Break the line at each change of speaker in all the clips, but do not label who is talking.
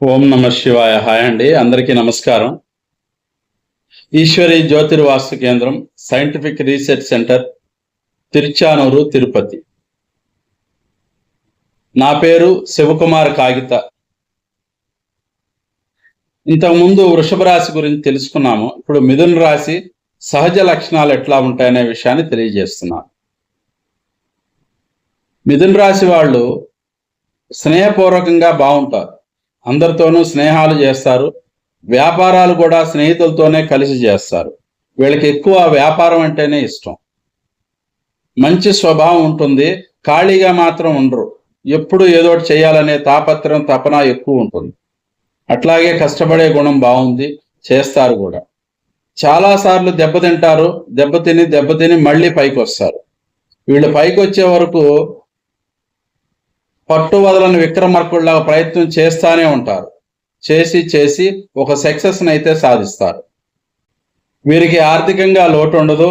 ఓం నమ శివాయ. హాయ్ అండి, అందరికీ నమస్కారం. ఈశ్వరి జ్యోతిర్వాస్తు కేంద్రం, scientific research centre, Tiruchanur, Tirupati. నా పేరు శివకుమార్ కాగిత. ఇంతకుముందు వృషభ రాశి గురించి తెలుసుకున్నాము. ఇప్పుడు మిథున రాశి సహజ లక్షణాలు ఎట్లా ఉంటాయనే విషయాన్ని తెలియజేస్తున్నాను. మిథున రాశి వాళ్ళు స్నేహపూర్వకంగా బాగుంటారు, అందరితోనూ స్నేహాలు చేస్తారు, వ్యాపారాలు కూడా స్నేహితులతోనే కలిసి చేస్తారు. వీళ్ళకి ఎక్కువ వ్యాపారం అంటేనే ఇష్టం. మంచి స్వభావం ఉంటుంది, ఖాళీగా మాత్రం ఉండరు. ఎప్పుడు ఏదో ఒకటి చేయాలనే తాపత్రయం, తపన ఎక్కువ ఉంటుంది. అట్లాగే కష్టపడే గుణం బాగుంది, చేస్తారు కూడా. చాలాసార్లు దెబ్బతింటారు, దెబ్బతిని మళ్ళీ పైకి వస్తారు. వీళ్ళు పైకి వచ్చే వరకు పట్టు వదలని విక్రమార్కుల్లాగా ప్రయత్నం చేస్తానే ఉంటారు. చేసి ఒక సక్సెస్ని అయితే సాధిస్తారు. వీరికి ఆర్థికంగా లోటు ఉండదు,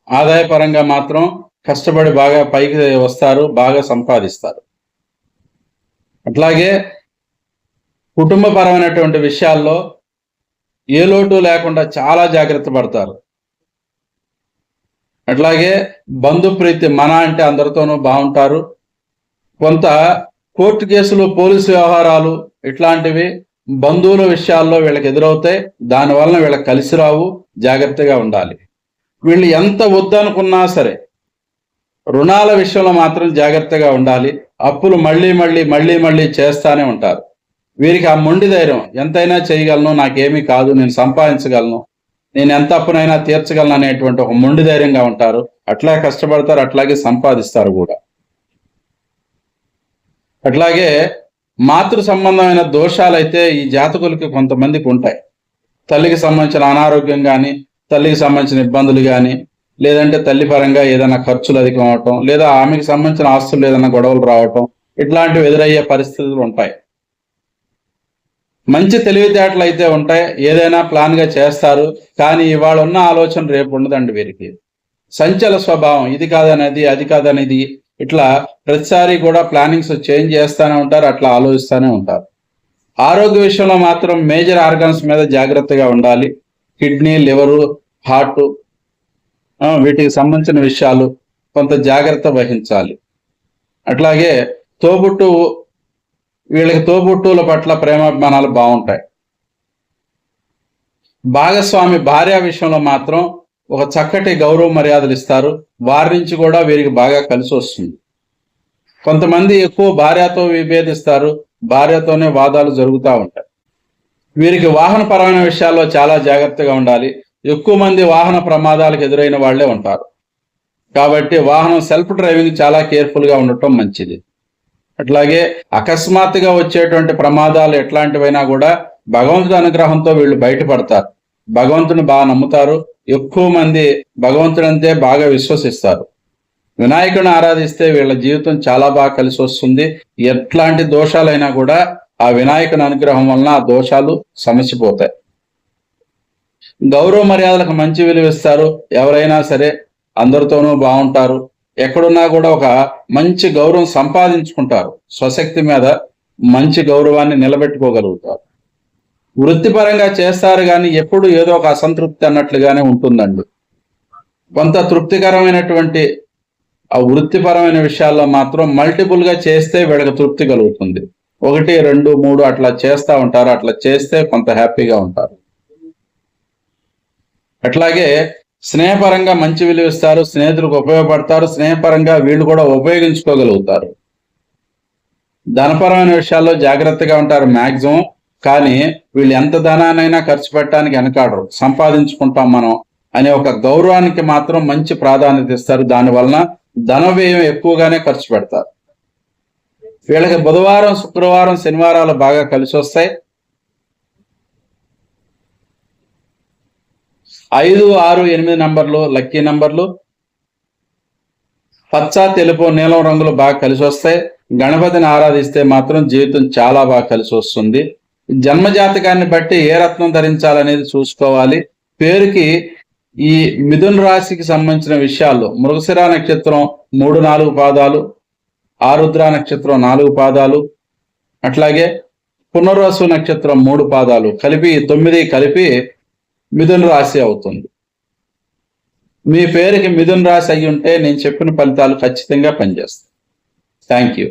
ఆదాయపరంగా మాత్రం కష్టపడి బాగా పైకి వస్తారు, బాగా సంపాదిస్తారు. అట్లాగే కుటుంబపరమైనటువంటి విషయాల్లో ఏ లోటు లేకుండా చాలా జాగ్రత్త పడతారు. అట్లాగే బంధుప్రీతి, మన అంటే అందరితోనూ బాగుంటారు. కొంత కోర్టు కేసులు, పోలీసు వ్యవహారాలు ఇట్లాంటివి బంధువుల విషయాల్లో వీళ్ళకి ఎదురవుతాయి. దానివలన వీళ్ళకి కలిసి రావు, జాగ్రత్తగా ఉండాలి. వీళ్ళు ఎంత వద్దనుకున్నా సరే రుణాల విషయంలో మాత్రం జాగ్రత్తగా ఉండాలి. అప్పులు మళ్ళీ చేస్తానే ఉంటారు. వీరికి ఆ మొండి ధైర్యం, ఎంతైనా చేయగలను, నాకేమీ కాదు, నేను సంపాదించగలను, నేను ఎంత అప్పునైనా తీర్చగలను అనేటువంటి ఒక మొండి ధైర్యంగా ఉంటారు. అట్లా కష్టపడతారు, అట్లాగే సంపాదిస్తారు కూడా. అట్లాగే మాతృ సంబంధమైన దోషాలు అయితే ఈ జాతకులకి కొంతమందికి ఉంటాయి. తల్లికి సంబంధించిన అనారోగ్యం కానీ, తల్లికి సంబంధించిన ఇబ్బందులు కానీ, లేదంటే తల్లి పరంగా ఏదైనా ఖర్చులు అధికం అవటం, లేదా ఆమెకి సంబంధించిన ఆస్తులు ఏదైనా గొడవలు రావటం, ఇట్లాంటివి ఎదురయ్యే పరిస్థితులు ఉంటాయి. మంచి తెలివితేటలు అయితే ఉంటాయి, ఏదైనా ప్లాన్గా చేస్తారు. కానీ ఇవాళ ఉన్న ఆలోచన రేపు ఉండదండి వీరికి. సంచల స్వభావం, ఇది కాదనేది, అది కాదనేది, ఇట్లా ప్రతిసారి కూడా ప్లానింగ్స్ చేంజ్ చేస్తూనే ఉంటారు, అట్లా ఆలోచిస్తూనే ఉంటారు. ఆరోగ్య విషయంలో మాత్రం మేజర్ ఆర్గన్స్ మీద జాగ్రత్తగా ఉండాలి. కిడ్నీ, లివరు, హార్ట్, వీటికి సంబంధించిన విషయాలు కొంత జాగ్రత్త వహించాలి. అట్లాగే వీళ్ళకి తోబుట్టువుల పట్ల ప్రేమాభిమానాలు బాగుంటాయి. భాగస్వామి భార్య విషయంలో మాత్రం ఒక చక్కటి గౌరవ మర్యాదలు ఇస్తారు. వారి నుంచి కూడా వీరికి బాగా కలిసి వస్తుంది. కొంతమంది ఎక్కువ భార్యతో విభేదిస్తారు, భార్యతోనే వాదాలు జరుగుతూ ఉంటాయి. వీరికి వాహనపరమైన విషయాల్లో చాలా జాగ్రత్తగా ఉండాలి. ఎక్కువ మంది వాహన ప్రమాదాలకు ఎదురైన వాళ్లే ఉంటారు. కాబట్టి వాహనం సెల్ఫ్ డ్రైవింగ్ చాలా కేర్ఫుల్గా ఉండటం మంచిది. అట్లాగే అకస్మాత్తుగా వచ్చేటువంటి ప్రమాదాలు ఎట్లాంటివైనా కూడా భగవంతుడి అనుగ్రహంతో వీళ్ళు బయటపడతారు. భగవంతుని బాగా నమ్ముతారు. ఎక్కువ మంది భగవంతుడంతే బాగా విశ్వసిస్తారు. వినాయకుడిని ఆరాధిస్తే వీళ్ళ జీవితం చాలా బాగా కలిసి వస్తుంది. ఎట్లాంటి దోషాలైనా కూడా ఆ వినాయకుని అనుగ్రహం వలన ఆ దోషాలు సమసిపోతాయి. గౌరవ మర్యాదలకు మంచి విలువ ఇస్తారు. ఎవరైనా సరే అందరితోనూ బాగుంటారు. ఎక్కడున్నా కూడా ఒక మంచి గౌరవం సంపాదించుకుంటారు. స్వశక్తి మీద మంచి గౌరవాన్ని నిలబెట్టుకోగలుగుతారు. వృత్తిపరంగా చేస్తారు, కానీ ఎప్పుడు ఏదో ఒక అసంతృప్తి అన్నట్లుగానే ఉంటుందండి. కొంత తృప్తికరమైనటువంటి ఆ వృత్తిపరమైన విషయాల్లో మాత్రం మల్టిపుల్గా చేస్తే వీళ్ళకి తృప్తి కలుగుతుంది. 1, 2, 3 అట్లా చేస్తూ ఉంటారు. అట్లా చేస్తే కొంత హ్యాపీగా ఉంటారు. అట్లాగే స్నేహపరంగా మంచి విలువ ఇస్తారు, స్నేహితులకు ఉపయోగపడతారు. స్నేహపరంగా వీళ్ళు కూడా ఉపయోగించుకోగలుగుతారు. ధనపరమైన విషయాల్లో జాగ్రత్తగా ఉంటారు మ్యాక్సిమం. కానీ వీళ్ళు ఎంత ధనానైనా ఖర్చు పెట్టడానికి వెనకాడరు. సంపాదించుకుంటాం మనం అనే ఒక గౌరవానికి మాత్రం మంచి ప్రాధాన్యత ఇస్తారు. దానివలన ధన వ్యయం ఎక్కువగానే ఖర్చు పెడతారు. వీళ్ళకి బుధవారం, శుక్రవారం, శనివారాలు బాగా కలిసి వస్తాయి. 5, 6, 8 నంబర్లు లక్కీ నంబర్లు. పచ్చ, తెలుపు, నీలం రంగులు బాగా కలిసి వస్తాయి. గణపతిని ఆరాధిస్తే మాత్రం జీవితం చాలా బాగా కలిసి వస్తుంది. జన్మజాతకాన్ని బట్టి ఏ రత్నం ధరించాలనేది చూసుకోవాలి. పేరుకి ఈ మిథున రాశికి సంబంధించిన విషయాల్లో మృగశిర నక్షత్రం 3, 4 పాదాలు, ఆరుద్ర నక్షత్రం 4 పాదాలు, అట్లాగే పునర్వసు నక్షత్రం 3 పాదాలు కలిపి 9 కలిపి మిథున రాశి అవుతుంది. మీ పేరుకి మిథున రాశి అయి ఉంటే నేను చెప్పిన ఫలితాలు ఖచ్చితంగా పనిచేస్తాయి. Thank you.